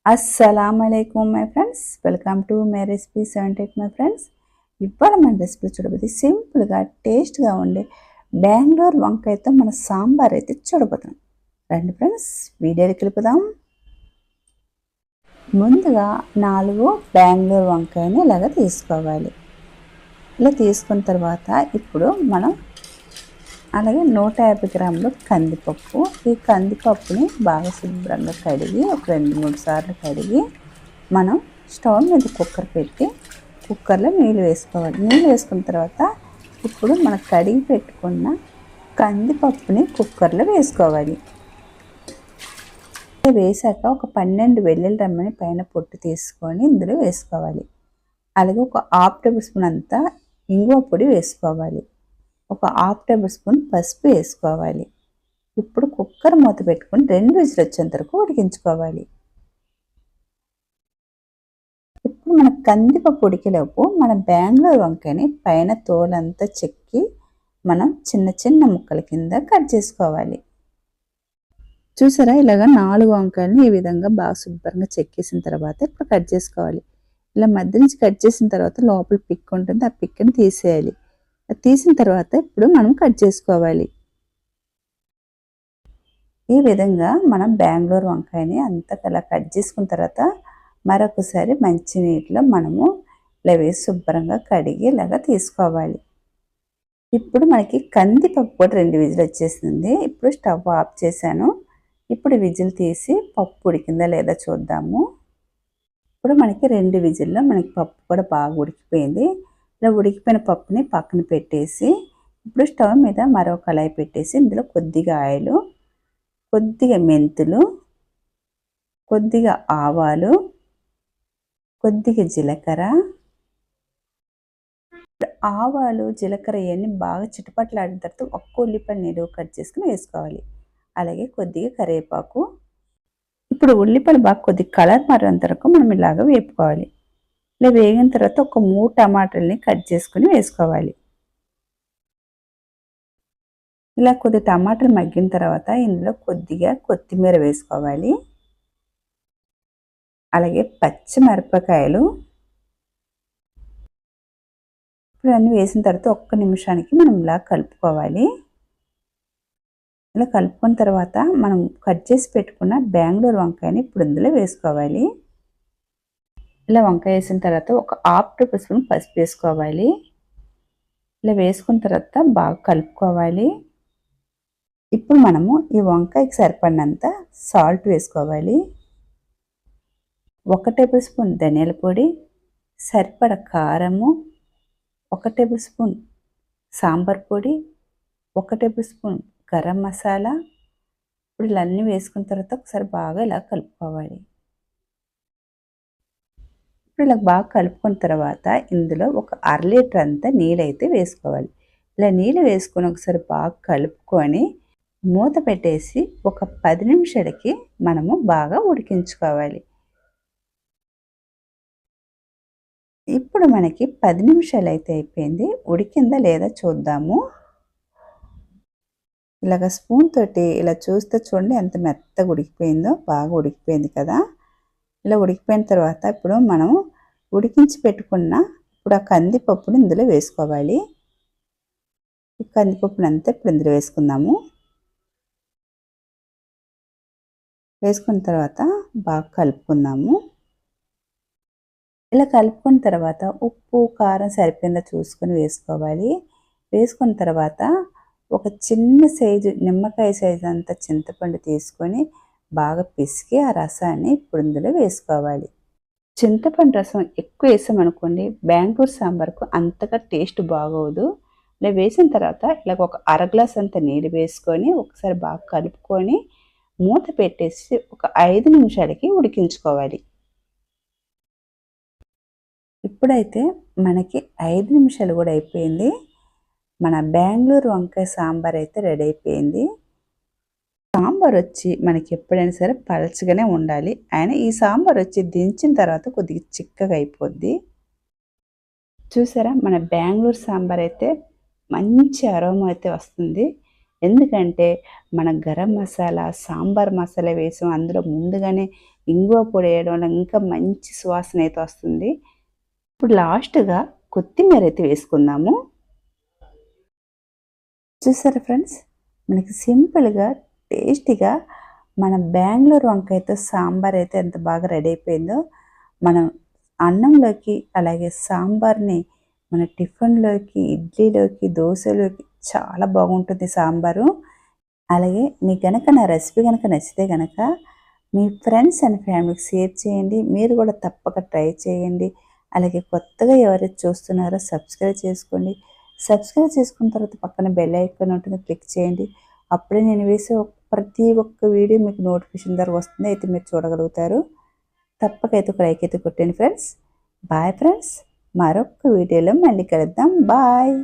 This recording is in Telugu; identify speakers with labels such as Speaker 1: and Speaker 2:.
Speaker 1: అస్సలాముఅలైకుం my friends, welcome to my recipe 78 my friends. ఇవాళ మన రెసిపీ చూడబోతే సింపుల్గా టేస్ట్గా ఉండే బెంగళూరు వంకాయతో మన సాంబార్ అయితే చూడబోతున్నాం. రండి ఫ్రెండ్స్, వీడియోకి వెళ్ళిపోదాం. ముందుగా 4 బెంగళూరు వంకాయని ఇలాగ తీసుకోవాలి. ఇలా తీసుకున్న తర్వాత ఇప్పుడు మనం అలాగే 150 గ్రాములు కందిపప్పు. ఈ కందిపప్పుని బాగా శుభ్రంగా కడిగి ఒక 2-3 సార్లు కడిగి మనం స్టవ్ మీద కుక్కర్ పెట్టి కుక్కర్లో నీళ్ళు వేసుకోవాలి. నీళ్ళు వేసుకున్న తర్వాత ఇప్పుడు మనం కడిగి పెట్టుకున్న కందిపప్పుని కుక్కర్లో వేసుకోవాలి. వేసాక ఒక 12 వెల్లుల్లి రెమ్మని పైన పొట్టు తీసుకొని ఇందులో వేసుకోవాలి. అలాగే ఒక 1/2 టేబుల్ స్పూన్ అంతా ఇంగువ పొడి వేసుకోవాలి. ఒక 1/2 టేబుల్ స్పూన్ పసుపు వేసుకోవాలి. ఇప్పుడు కుక్కర్ మూత పెట్టుకొని 2 విజిల్ వచ్చేంత వరకు ఉడికించుకోవాలి. ఇప్పుడు మన కందిపప్పు ఉడికేలోపు మన బెంగళూరు వంకాయని పైన తోలంతా చెక్కి మనం చిన్న చిన్న ముక్కల కింద కట్ చేసుకోవాలి. చూసారా, ఇలాగ 4 వంకాయలని ఈ విధంగా బాగా శుభ్రంగా చెక్కేసిన తర్వాత ఇప్పుడు కట్ చేసుకోవాలి. ఇలా మధ్య నుంచి కట్ చేసిన తర్వాత లోపల పిక్ ఉంటుంది, ఆ పిక్ని తీసేయాలి. తీసిన తర్వాత ఇప్పుడు మనం కట్ చేసుకోవాలి. ఈ విధంగా మనం బెంగళూరు వంకాయని అంతా అలా కట్ చేసుకున్న తర్వాత మరొకసారి మంచి నీటిలో మనము ఇలా వేసి శుభ్రంగా కడిగి ఇలాగా తీసుకోవాలి. ఇప్పుడు మనకి కందిపప్పు కూడా 2 విజిల్ వచ్చేసింది. ఇప్పుడు స్టవ్ ఆఫ్ చేశాను. ఇప్పుడు విజిల్ తీసి పప్పు ఉడికిందా లేదా చూద్దాము. ఇప్పుడు మనకి 2 విజిల్లో మనకి పప్పు కూడా బాగా ఉడికిపోయింది. ఇలా ఉడికిపోయిన పప్పుని పక్కన పెట్టేసి ఇప్పుడు స్టవ్ మీద మరో కళాయి పెట్టేసి ఇందులో కొద్దిగా ఆయిల్, కొద్దిగా మెంతులు, కొద్దిగా ఆవాలు, కొద్దిగా జీలకర్ర. ఆవాలు జీలకర్ర ఇవన్నీ బాగా చిటపట్లాడిన తర్వాత ఒక్క ఉల్లిపాయ నిలువ కట్ చేసుకుని వేసుకోవాలి. అలాగే కొద్దిగా కరివేపాకు. ఇప్పుడు ఉల్లిపాయలు బాగా కొద్దిగా కలర్ మారేంత వరకు మనం ఇలాగ వేపుకోవాలి. ఇలా వేగిన తర్వాత ఒక 3 టమాటాలని కట్ చేసుకుని వేసుకోవాలి. ఇలా కొద్ది టమాటాలు మగ్గిన తర్వాత ఇందులో కొద్దిగా కొత్తిమీర వేసుకోవాలి. అలాగే పచ్చిమిరపకాయలు. ఇప్పుడు అన్నీ వేసిన తర్వాత ఒక్క నిమిషానికి మనం ఇలా కలుపుకోవాలి. ఇలా కలుపుకున్న తర్వాత మనం కట్ చేసి పెట్టుకున్న బెంగళూరు వంకాయని ఇప్పుడు ఇందులో వేసుకోవాలి. ఇలా వంకాయ వేసిన తర్వాత ఒక 1/2 టేబుల్ స్పూన్ పసుపు వేసుకోవాలి. ఇలా వేసుకున్న తర్వాత బాగా కలుపుకోవాలి. ఇప్పుడు మనము ఈ వంకాయకి సరిపడినంత సాల్ట్ వేసుకోవాలి. 1 టేబుల్ స్పూన్ ధనియాల పొడి, సరిపడ కారము, 1 టేబుల్ స్పూన్ సాంబార్ పొడి, 1 టేబుల్ స్పూన్ గరం మసాలా. ఇప్పుడు ఇలా అన్నీ వేసుకున్న తర్వాత ఒకసారి బాగా ఇలా కలుపుకోవాలి. ఇప్పుడు ఇలా బాగా కలుపుకున్న తర్వాత ఇందులో ఒక 1/2 లీటర్ అంతా నీళ్ళైతే వేసుకోవాలి. ఇలా నీళ్ళు వేసుకొని ఒకసారి బాగా కలుపుకొని మూత పెట్టేసి ఒక 10 నిమిషాలకి మనము బాగా ఉడికించుకోవాలి. ఇప్పుడు మనకి 10 నిమిషాలు అయితే అయిపోయింది. ఉడికిందా లేదా చూద్దాము. ఇలాగ స్పూన్ తోటి ఇలా చూస్తే చూడండి ఎంత మెత్తగా ఉడికిపోయిందో. బాగా ఉడికిపోయింది కదా. ఇలా ఉడికిపోయిన తర్వాత ఇప్పుడు మనం ఉడికించి పెట్టుకున్న ఇప్పుడు ఆ కందిపప్పుని ఇందులో వేసుకోవాలి. ఈ కందిపప్పుని అంతా ఇప్పుడు ఇందులో వేసుకుందాము. వేసుకున్న తర్వాత బాగా కలుపుకుందాము. ఇలా కలుపుకున్న తర్వాత ఉప్పు కారం సరిపోయిందా చూసుకొని వేసుకోవాలి. వేసుకున్న తర్వాత ఒక చిన్న సైజు నిమ్మకాయ సైజు అంత చింతపండు తీసుకొని బాగా పిసికి ఆ రసాన్ని ఇప్పుడు ఇందులో వేసుకోవాలి. చింతపండు రసం ఎక్కువ వేసామనుకోండి బెంగళూరు సాంబార్కు అంతగా టేస్ట్ బాగోదు. ఇలా వేసిన తర్వాత ఇలా ఒక 1/2 గ్లాస్ అంత నీళ్ళు వేసుకొని ఒకసారి బాగా కలుపుకొని మూత పెట్టేసి ఒక 5 నిమిషాలకి ఉడికించుకోవాలి. ఇప్పుడైతే మనకి 5 నిమిషాలు కూడా అయిపోయింది. మన బెంగళూరు వంకాయ సాంబార్ అయితే రెడీ అయిపోయింది. సాంబార్ వచ్చి మనకి ఎప్పుడైనా సరే పలచగానే ఉండాలి. అయినా ఈ సాంబార్ వచ్చి దించిన తర్వాత కొద్దిగా చిక్కగా అయిపోద్ది. చూసారా, మన బెంగళూరు సాంబార్ అయితే మంచి అరోమా అయితే వస్తుంది. ఎందుకంటే మన గరం మసాలా సాంబార్ మసాలా వేసాం, అందులో ముందుగానే ఇంగువ పొడి వేయడం వల్ల ఇంకా మంచి సువాసన అయితే వస్తుంది. ఇప్పుడు లాస్ట్గా కొత్తిమీర అయితే వేసుకుందాము. చూసారా ఫ్రెండ్స్, మనకి సింపుల్గా టేస్టీగా మన బెంగళూరు వంకాయతో సాంబార్ అయితే ఎంత బాగా రెడీ అయిపోయిందో. మనం అన్నంలోకి అలాగే సాంబార్ని మన టిఫిన్లోకి, ఇడ్లీలోకి, దోశలోకి చాలా బాగుంటుంది సాంబారు. అలాగే మీకు కనుక నా రెసిపీ కనుక నచ్చితే కనుక మీ ఫ్రెండ్స్ అండ్ ఫ్యామిలీకి షేర్ చేయండి. మీరు కూడా తప్పక ట్రై చేయండి. అలాగే కొత్తగా ఎవరైతే చూస్తున్నారో సబ్స్క్రైబ్ చేసుకోండి. సబ్స్క్రైబ్ చేసుకున్న తర్వాత పక్కన బెల్ ఐకాన్ ఉంటుంది, క్లిక్ చేయండి. అప్పుడే నేను వేసే ప్రతి ఒక్క వీడియో మీకు నోటిఫికేషన్ ద్వారా వస్తుంది, అయితే మీరు చూడగలుగుతారు. తప్పకైతే ఒక లైక్ అయితే కొట్టండి ఫ్రెండ్స్. బాయ్ ఫ్రెండ్స్, మరొక వీడియోలో మళ్ళీ కలుద్దాం. బాయ్.